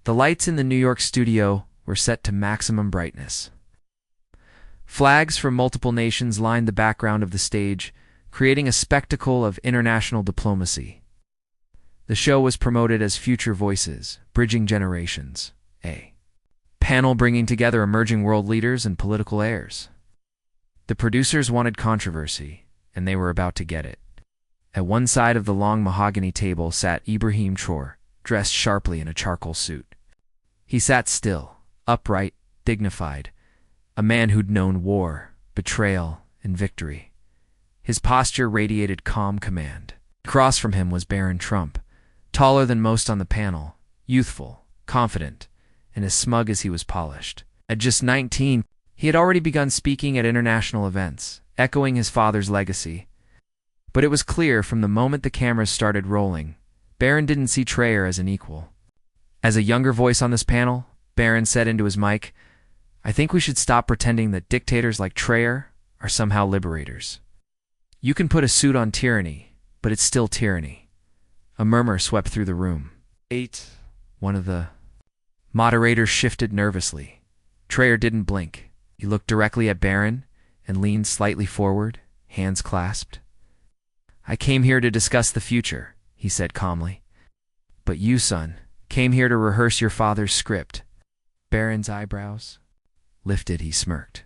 The lights in the New York studio were set to maximum brightness. Flags from multiple nations lined the background of the stage, creating a spectacle of international diplomacy. The show was promoted as Future Voices, Bridging Generations, a panel bringing together emerging world leaders and political heirs. The producers wanted controversy, and they were about to get it. At one side of the long mahogany table sat Ibrahim Trouore, dressed sharply in a charcoal suit. He sat still, upright, dignified, a man who'd known war, betrayal, and victory. His posture radiated calm command. Across from him was Barron Trump, taller than most on the panel, youthful, confident, and as smug as he was polished. At just 19, he had already begun speaking at international events, echoing his father's legacy. But it was clear from the moment the cameras started rolling, Barron didn't see Traoré as an equal. As a younger voice on this panel, Barron said into his mic, "I think we should stop pretending that dictators like Traoré are somehow liberators. You can put a suit on tyranny, but it's still tyranny." A murmur swept through the room. One of the moderators shifted nervously. Traoré didn't blink. He looked directly at Barron and leaned slightly forward, hands clasped. "I came here to discuss the future," he said calmly. "But you, son, came here to rehearse your father's script." Barron's eyebrows lifted. He smirked.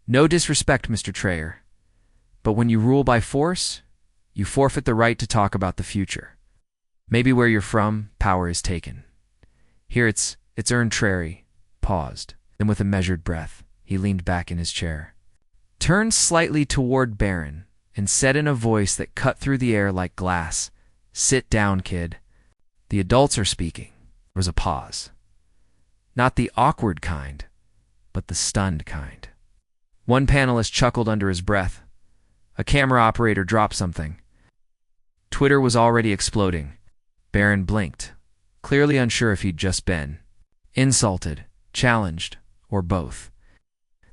"No disrespect, Mr. Traoré, but when you rule by force, you forfeit the right to talk about the future. Maybe where you're from, power is taken. Here it's earned." Traoré paused. Then with a measured breath, he leaned back in his chair, turned slightly toward Barron, and said in a voice that cut through the air like glass, "Sit down, kid. The adults are speaking." There was a pause. Not the awkward kind, but the stunned kind. One panelist chuckled under his breath. A camera operator dropped something. Twitter was already exploding. Barron blinked, clearly unsure if he'd just been insulted, challenged, or both.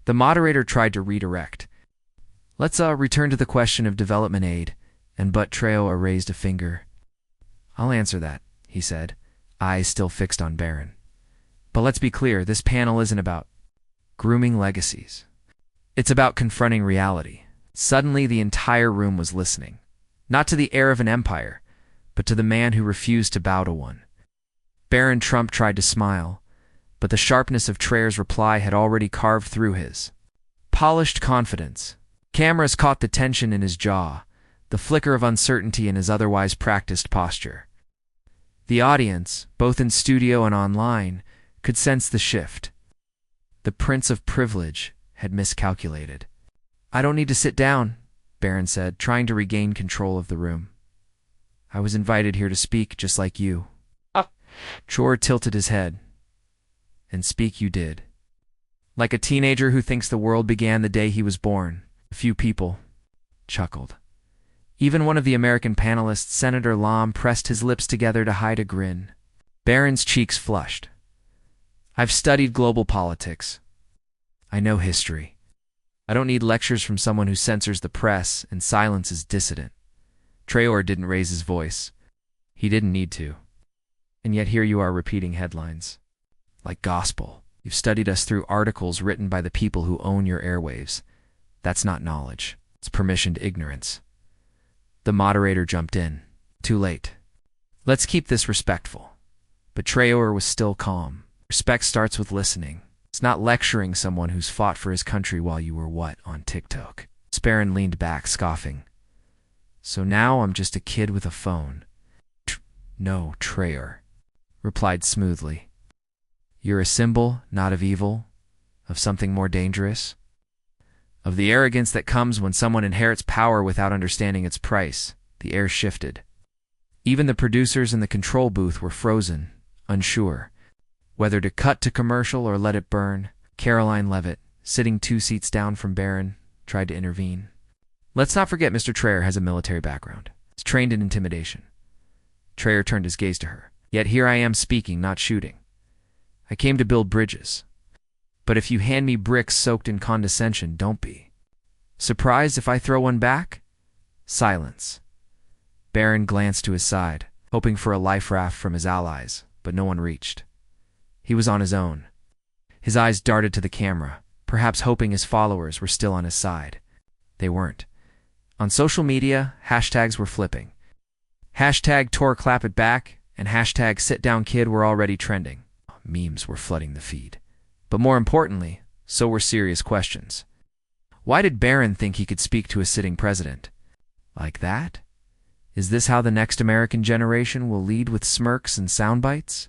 The moderator tried to redirect. "Let's return to the question of development aid," but Traoré raised a finger. "I'll answer that," he said, eyes still fixed on Barron. "But let's be clear, this panel isn't about grooming legacies. It's about confronting reality." Suddenly, the entire room was listening, not to the heir of an empire, but to the man who refused to bow to one. Barron Trump tried to smile, but the sharpness of Traoré's reply had already carved through his polished confidence. Cameras caught the tension in his jaw, the flicker of uncertainty in his otherwise practiced posture. The audience, both in studio and online, could sense the shift. The Prince of Privilege had miscalculated. "I don't need to sit down," Barron said, trying to regain control of the room. "I was invited here to speak just like you." Trouore tilted his head. "And speak you did. Like a teenager who thinks the world began the day he was born." A few people chuckled. Even one of the American panelists, Senator Lom, pressed his lips together to hide a grin. Barron's cheeks flushed. "I've studied global politics. I know history. I don't need lectures from someone who censors the press and silences dissident." Traoré didn't raise his voice. He didn't need to. "And yet here you are repeating headlines like gospel. You've studied us through articles written by the people who own your airwaves. That's not knowledge. It's permissioned ignorance." The moderator jumped in. "Too late. Let's keep this respectful." But Traoré was still calm. "Respect starts with listening. It's not lecturing someone who's fought for his country while you were on TikTok." Barron leaned back, scoffing. "So now I'm just a kid with a phone." "No," Traoré replied smoothly. "You're a symbol, not of evil, of something more dangerous. Of the arrogance that comes when someone inherits power without understanding its price." The air shifted. Even the producers in the control booth were frozen, unsure whether to cut to commercial or let it burn. Caroline Levitt, sitting 2 seats down from Barron, tried to intervene. "Let's not forget Mr. Traoré has a military background. He's trained in intimidation." Traoré turned his gaze to her. "Yet here I am speaking, not shooting. I came to build bridges. But if you hand me bricks soaked in condescension, don't be surprised if I throw one back." Silence. Barron glanced to his side, hoping for a life raft from his allies, but no one reached. He was on his own. His eyes darted to the camera, perhaps hoping his followers were still on his side. They weren't. On social media, hashtags were flipping. Hashtag Tor clap it back and hashtag sit down kid were already trending. Memes were flooding the feed. But more importantly, so were serious questions. Why did Barron think he could speak to a sitting president? Like that? Is this how the next American generation will lead, with smirks and sound bites?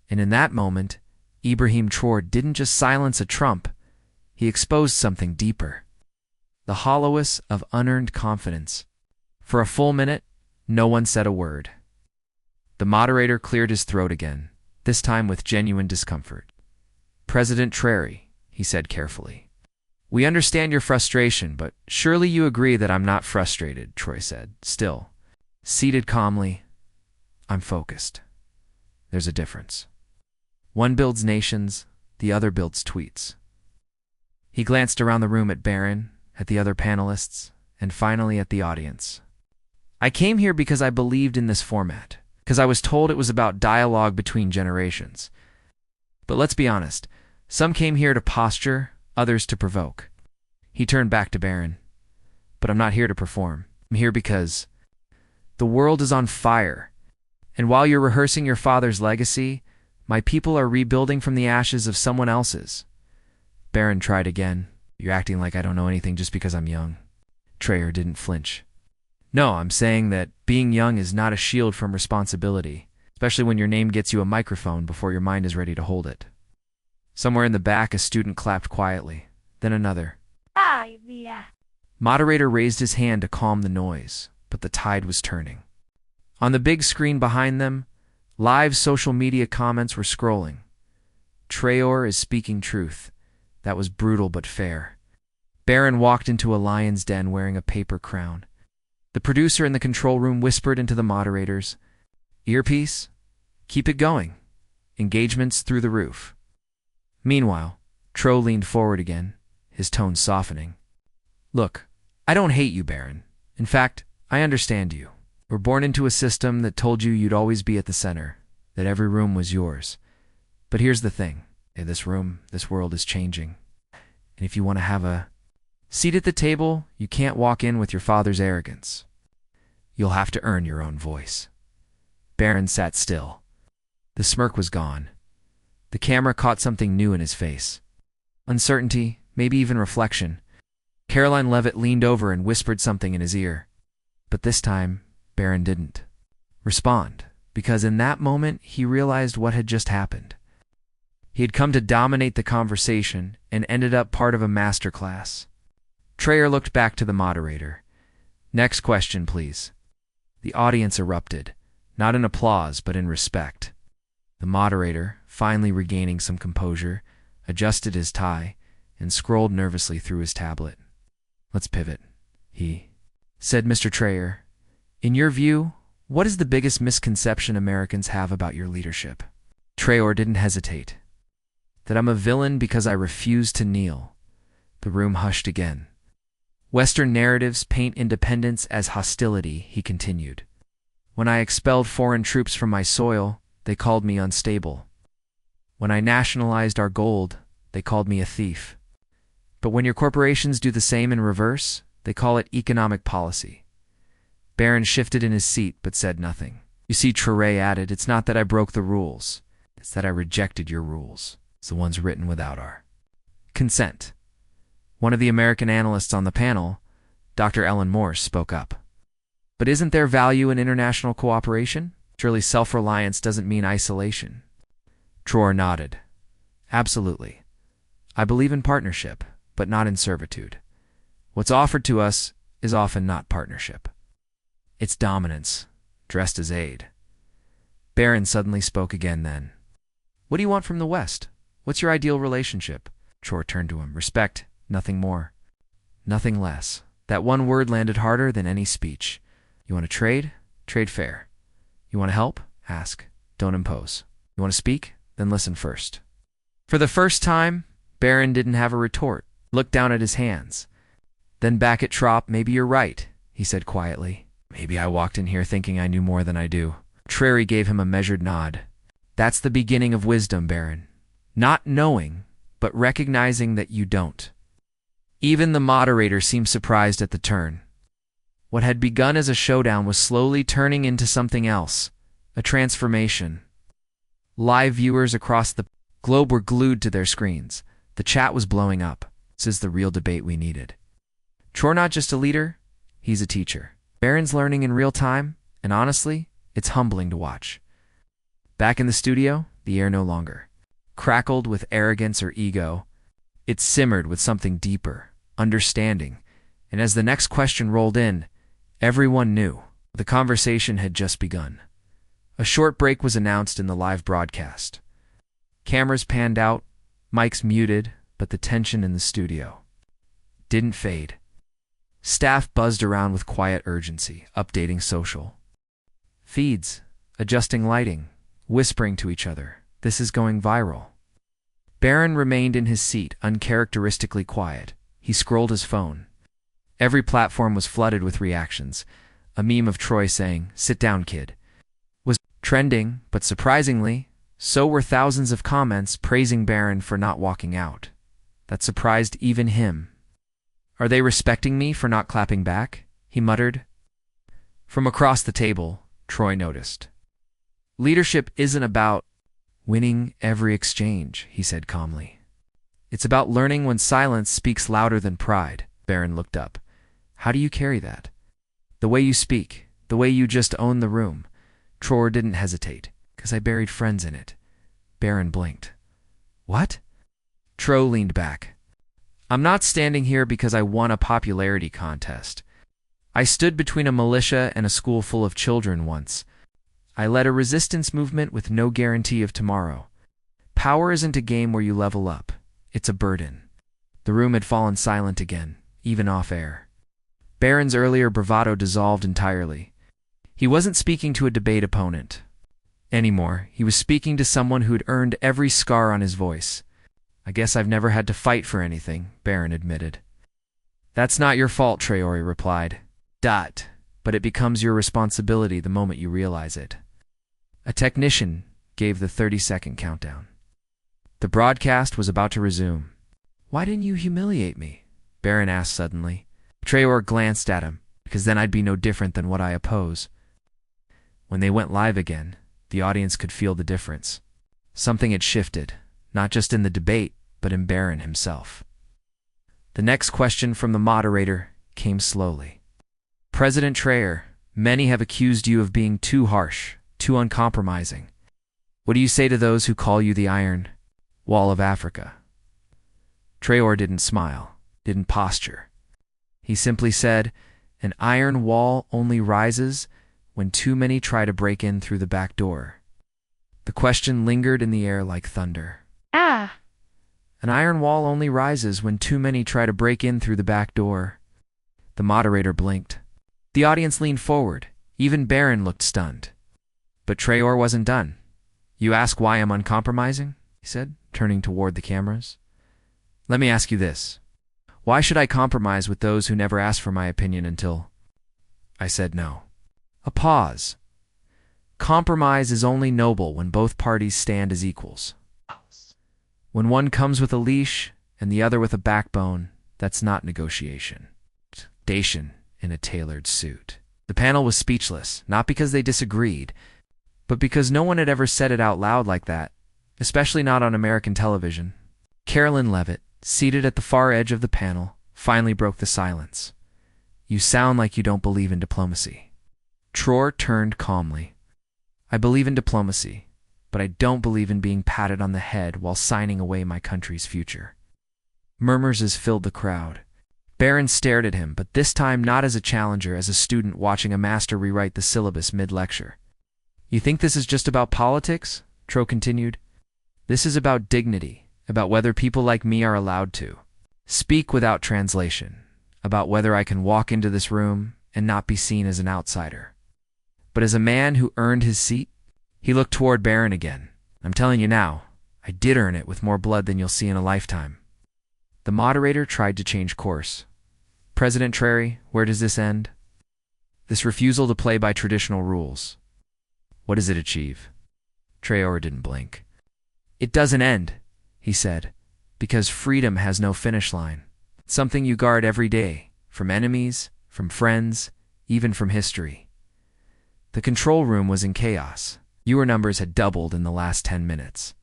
And in that moment, Ibrahim Trouore didn't just silence a Trump, he exposed something deeper. The hollowness of unearned confidence. For a full minute, no one said a word. The moderator cleared his throat again, this time with genuine discomfort. President Traoré, he said carefully. We understand your frustration, but surely you agree that I'm not frustrated, Trouore said, still. Seated calmly, I'm focused. There's a difference. One builds nations, the other builds tweets. He glanced around the room at Barron, at the other panelists, and finally at the audience. I came here because I believed in this format, because I was told it was about dialogue between generations. But let's be honest, some came here to posture, others to provoke. He turned back to Barron. But I'm not here to perform. I'm here because the world is on fire, and while you're rehearsing your father's legacy, my people are rebuilding from the ashes of someone else's. Barron tried again. You're acting like I don't know anything just because I'm young. Traoré didn't flinch. No, I'm saying that being young is not a shield from responsibility, especially when your name gets you a microphone before your mind is ready to hold it. Somewhere in the back, a student clapped quietly, then another. Moderator raised his hand to calm the noise, but the tide was turning. On the big screen behind them, live social media comments were scrolling. Traoré is speaking truth. That was brutal but fair. Barron walked into a lion's den wearing a paper crown. The producer in the control room whispered into the moderators, earpiece? Keep it going. Engagements through the roof. Meanwhile, Trouore leaned forward again, his tone softening. Look, I don't hate you, Barron. In fact, I understand you. We're born into a system that told you you'd always be at the center, that every room was yours. But here's the thing. This world is changing. And if you want to have a seat at the table, you can't walk in with your father's arrogance. You'll have to earn your own voice. Barron sat still. The smirk was gone. The camera caught something new in his face. Uncertainty, maybe even reflection. Caroline Levitt leaned over and whispered something in his ear. But this time, Barron didn't respond, because in that moment he realized what had just happened. He had come to dominate the conversation and ended up part of a masterclass. Traoré looked back to the moderator. Next question, please. The audience erupted, not in applause but in respect. The moderator, finally regaining some composure, adjusted his tie and scrolled nervously through his tablet. Let's pivot, he said. Mr. Traoré, in your view, what is the biggest misconception Americans have about your leadership? Traoré didn't hesitate. That I'm a villain because I refuse to kneel. The room hushed again. Western narratives paint independence as hostility, he continued. When I expelled foreign troops from my soil, they called me unstable. When I nationalized our gold, they called me a thief. But when your corporations do the same in reverse, they call it economic policy. Barron shifted in his seat but said nothing. You see, Traoré added, it's not that I broke the rules. It's that I rejected your rules. It's the ones written without our consent. One of the American analysts on the panel, Dr. Ellen Morse, spoke up. But isn't there value in international cooperation? Surely self-reliance doesn't mean isolation. Trouore nodded. Absolutely. I believe in partnership, but not in servitude. What's offered to us is often not partnership. It's dominance, dressed as aid. Barron suddenly spoke again then. What do you want from the West? What's your ideal relationship? Trouore turned to him. Respect, nothing more. Nothing less. That one word landed harder than any speech. You want to trade? Trade fair. You want to help? Ask. Don't impose. You want to speak? Then listen first. For the first time, Barron didn't have a retort. Looked down at his hands. Then back at Trop. Maybe you're right, he said quietly. Maybe I walked in here thinking I knew more than I do. Traoré gave him a measured nod. That's the beginning of wisdom, Barron. Not knowing, but recognizing that you don't. Even the moderator seemed surprised at the turn. What had begun as a showdown was slowly turning into something else, a transformation. Live viewers across the globe were glued to their screens. The chat was blowing up. This is the real debate we needed. Trouore not just a leader, he's a teacher. Barron's learning in real time, and honestly, it's humbling to watch. Back in the studio, the air no longer crackled with arrogance or ego. It simmered with something deeper, understanding, and as the next question rolled in, everyone knew the conversation had just begun. A short break was announced in the live broadcast. Cameras panned out, mics muted, but the tension in the studio didn't fade. Staff buzzed around with quiet urgency, updating social feeds, adjusting lighting, whispering to each other, "This is going viral." Barron remained in his seat, uncharacteristically quiet. He scrolled his phone. Every platform was flooded with reactions. A meme of Troy saying, "Sit down, kid," was trending, but surprisingly, so were thousands of comments praising Barron for not walking out. That surprised even him. "Are they respecting me for not clapping back?" he muttered. From across the table, Troy noticed. "Leadership isn't about winning every exchange," he said calmly. "It's about learning when silence speaks louder than pride." Barron looked up. "How do you carry that? The way you speak, the way you just own the room." Trouore didn't hesitate. "'Cause I buried friends in it." Barron blinked. "What?" Trouore leaned back. "I'm not standing here because I won a popularity contest. I stood between a militia and a school full of children once. I led a resistance movement with no guarantee of tomorrow. Power isn't a game where you level up. It's a burden." The room had fallen silent again, even off air. Barron's earlier bravado dissolved entirely. He wasn't speaking to a debate opponent anymore. He was speaking to someone who'd earned every scar on his voice. "I guess I've never had to fight for anything," Barron admitted. "That's not your fault," Traoré replied. But it becomes your responsibility the moment you realize it." A technician gave the 30-second countdown. The broadcast was about to resume. "Why didn't you humiliate me?" Barron asked suddenly. Traoré glanced at him. "Because then I'd be no different than what I oppose." When they went live again, the audience could feel the difference. Something had shifted, not just in the debate, but in Barron himself. The next question from the moderator came slowly. "President Traoré, many have accused you of being too harsh, too uncompromising. What do you say to those who call you the Iron Wall of Africa?" Traoré didn't smile, didn't posture. He simply said, "An iron wall only rises when too many try to break in through the back door." The question lingered in the air like thunder. Ah! "An iron wall only rises when too many try to break in through the back door." The moderator blinked. The audience leaned forward. Even Barron looked stunned. But Traoré wasn't done. "You ask why I'm uncompromising?" he said, turning toward the cameras. "Let me ask you this. Why should I compromise with those who never asked for my opinion until I said no?" A pause. "Compromise is only noble when both parties stand as equals. When one comes with a leash and the other with a backbone, that's not negotiation. Dation in a tailored suit." The panel was speechless, not because they disagreed, but because no one had ever said it out loud like that, especially not on American television. Carolyn Levitt, seated at the far edge of the panel, finally broke the silence. "You sound like you don't believe in diplomacy." Trouore turned calmly. "I believe in diplomacy, but I don't believe in being patted on the head while signing away my country's future." Murmurs filled the crowd. Barron stared at him, but this time not as a challenger, as a student watching a master rewrite the syllabus mid-lecture. "You think this is just about politics?" Trouore continued. "This is about dignity, about whether people like me are allowed to speak without translation, about whether I can walk into this room and not be seen as an outsider, but as a man who earned his seat." He looked toward Barron again. "I'm telling you now, I did earn it with more blood than you'll see in a lifetime." The moderator tried to change course. "President Traoré, where does this end? This refusal to play by traditional rules. What does it achieve?" Traoré didn't blink. It doesn't end, he said, because freedom has no finish line. It's something you guard every day, from enemies, from friends, even from history. The control room was in chaos. Viewer numbers had doubled in the last 10 minutes.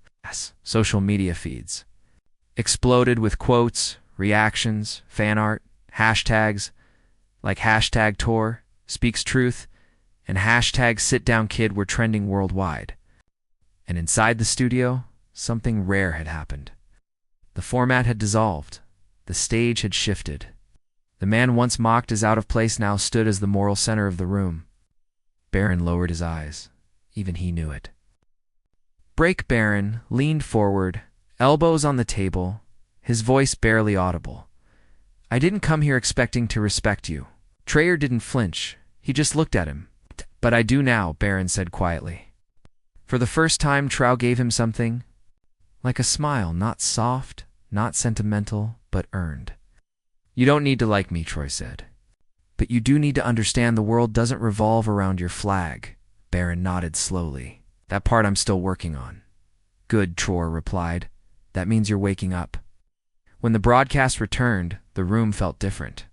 Social media feeds exploded with quotes, reactions, fan art, hashtags like hashtag Trouore speaks truth and hashtag #SitDownKid were trending worldwide. And inside the studio, something rare had happened. The format had dissolved. The stage had shifted. The man once mocked as out of place now stood as the moral center of the room. Barron lowered his eyes. Even he knew it. Barron leaned forward, elbows on the table, his voice barely audible. I didn't come here expecting to respect you. Traoré didn't flinch. He just looked at him. But I do now, Barron said quietly. For the first time, Trouore gave him something like a smile, not soft, not sentimental, but earned. You don't need to like me, Trouore said. But you do need to understand the world doesn't revolve around your flag. Barron nodded slowly. That part I'm still working on. Good, Trouore replied. That means you're waking up. When the broadcast returned, the room felt different.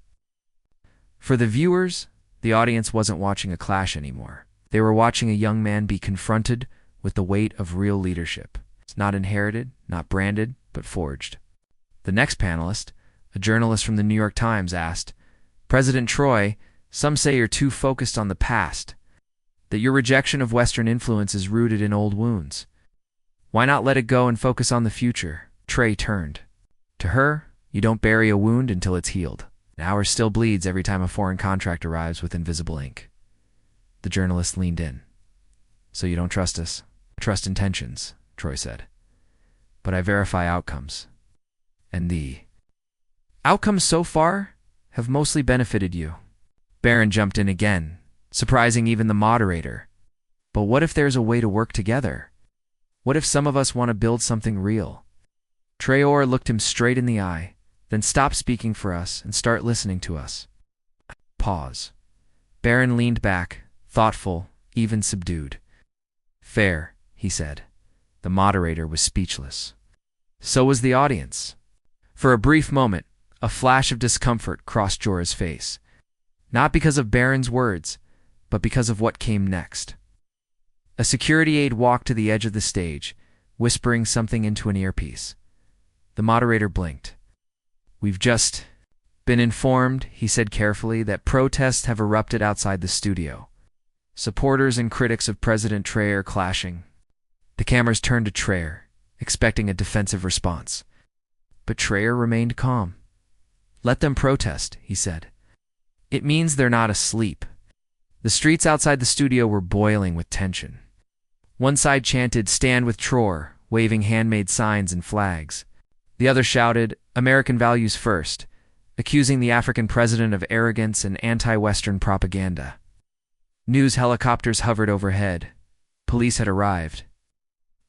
For the viewers, the audience wasn't watching a clash anymore. They were watching a young man be confronted with the weight of real leadership. It's not inherited, not branded, but forged. The next panelist, a journalist from the New York Times, asked, President Trouore, some say you're too focused on the past, that your rejection of Western influence is rooted in old wounds. Why not let it go and focus on the future? Trouore turned. To her, you don't bury a wound until it's healed. Ours still bleeds every time a foreign contract arrives with invisible ink. The journalist leaned in. So you don't trust us? Trust intentions, Trouore said. But I verify outcomes. And the outcomes so far have mostly benefited you. Barron jumped in again, surprising even the moderator. But what if there's a way to work together? What if some of us want to build something real? Traoré looked him straight in the eye, then stop speaking for us and start listening to us. Pause. Barron leaned back, thoughtful, even subdued. Fair, he said. The moderator was speechless. So was the audience. For a brief moment, a flash of discomfort crossed Jorah's face. Not because of Barron's words, but because of what came next. A security aide walked to the edge of the stage, whispering something into an earpiece. The moderator blinked. We've just been informed, he said carefully, that protests have erupted outside the studio. Supporters and critics of President Traoré clashing. The cameras turned to Traoré, expecting a defensive response. But Traoré remained calm. Let them protest, he said. It means they're not asleep. The streets outside the studio were boiling with tension. One side chanted, Stand with Trouore, waving handmade signs and flags. The other shouted, American values first, accusing the African president of arrogance and anti-Western propaganda. News helicopters hovered overhead. Police had arrived.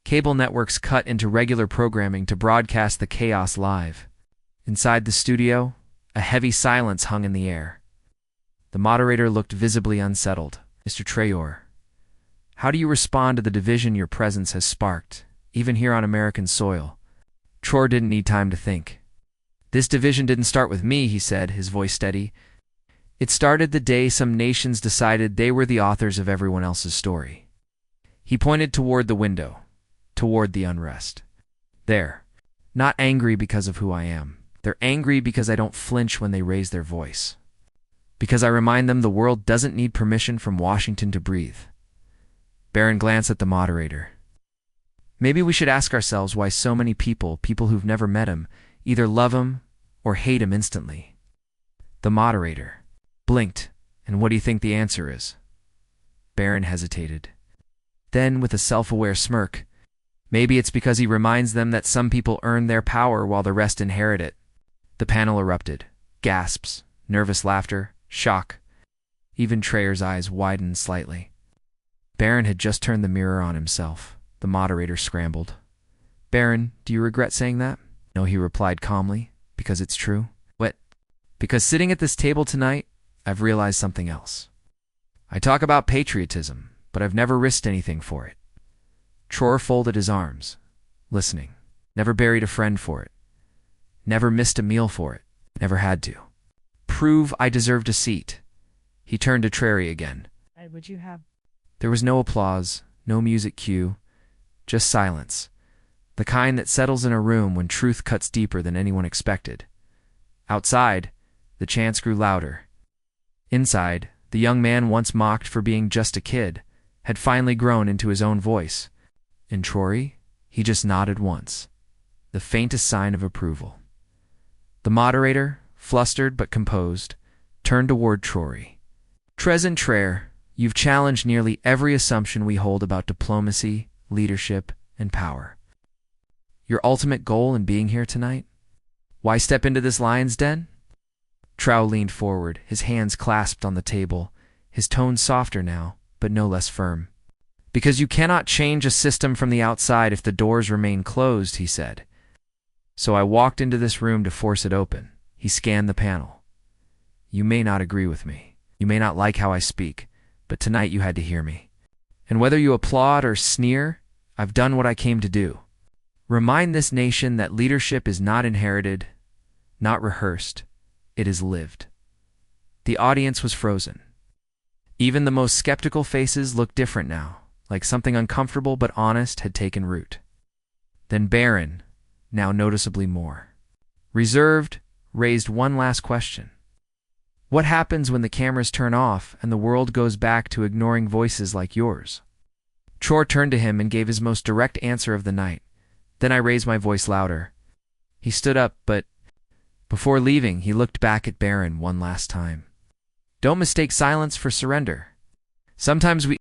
Cable networks cut into regular programming to broadcast the chaos live. Inside the studio, a heavy silence hung in the air. The moderator looked visibly unsettled. Mr. Traoré, how do you respond to the division your presence has sparked, even here on American soil? Trouore didn't need time to think. This division didn't start with me, he said, his voice steady. It started the day some nations decided they were the authors of everyone else's story. He pointed toward the window, toward the unrest. There, not angry because of who I am. They're angry because I don't flinch when they raise their voice. Because I remind them the world doesn't need permission from Washington to breathe. Barron glanced at the moderator. Maybe we should ask ourselves why so many people who've never met him, either love him or hate him instantly. The moderator blinked, and what do you think the answer is? Barron hesitated. Then, with a self-aware smirk, maybe it's because he reminds them that some people earn their power while the rest inherit it. The panel erupted. Gasps, nervous laughter, shock. Even Traoré's eyes widened slightly. Barron had just turned the mirror on himself. The moderator scrambled. Barron, do you regret saying that? No, he replied calmly, because it's true. What? Because sitting at this table tonight, I've realized something else. I talk about patriotism, but I've never risked anything for it. Trouore folded his arms, listening. Never buried a friend for it. Never missed a meal for it. Never had to. Prove I deserved a seat. He turned to Traoré again. Would you have? There was no applause, no music cue, just silence. The kind that settles in a room when truth cuts deeper than anyone expected. Outside, the chants grew louder. Inside, the young man once mocked for being just a kid had finally grown into his own voice. And Trouore, he just nodded once, the faintest sign of approval. The moderator, flustered but composed, turned toward Trouore. Très Traoré, you've challenged nearly every assumption we hold about diplomacy, leadership, and power. Your ultimate goal in being here tonight? Why step into this lion's den? Trouore leaned forward, his hands clasped on the table, his tone softer now, but no less firm. Because you cannot change a system from the outside if the doors remain closed, he said. So I walked into this room to force it open. He scanned the panel. You may not agree with me. You may not like how I speak, but tonight you had to hear me. And whether you applaud or sneer, I've done what I came to do. Remind this nation that leadership is not inherited, not rehearsed. It is lived. The audience was frozen. Even the most skeptical faces looked different now, like something uncomfortable but honest had taken root. Then Barron, now noticeably more reserved, raised one last question. What happens when the cameras turn off and the world goes back to ignoring voices like yours? Trouore turned to him and gave his most direct answer of the night. Then I raised my voice louder. He stood up, but before leaving, he looked back at Barron one last time. Don't mistake silence for surrender. Sometimes we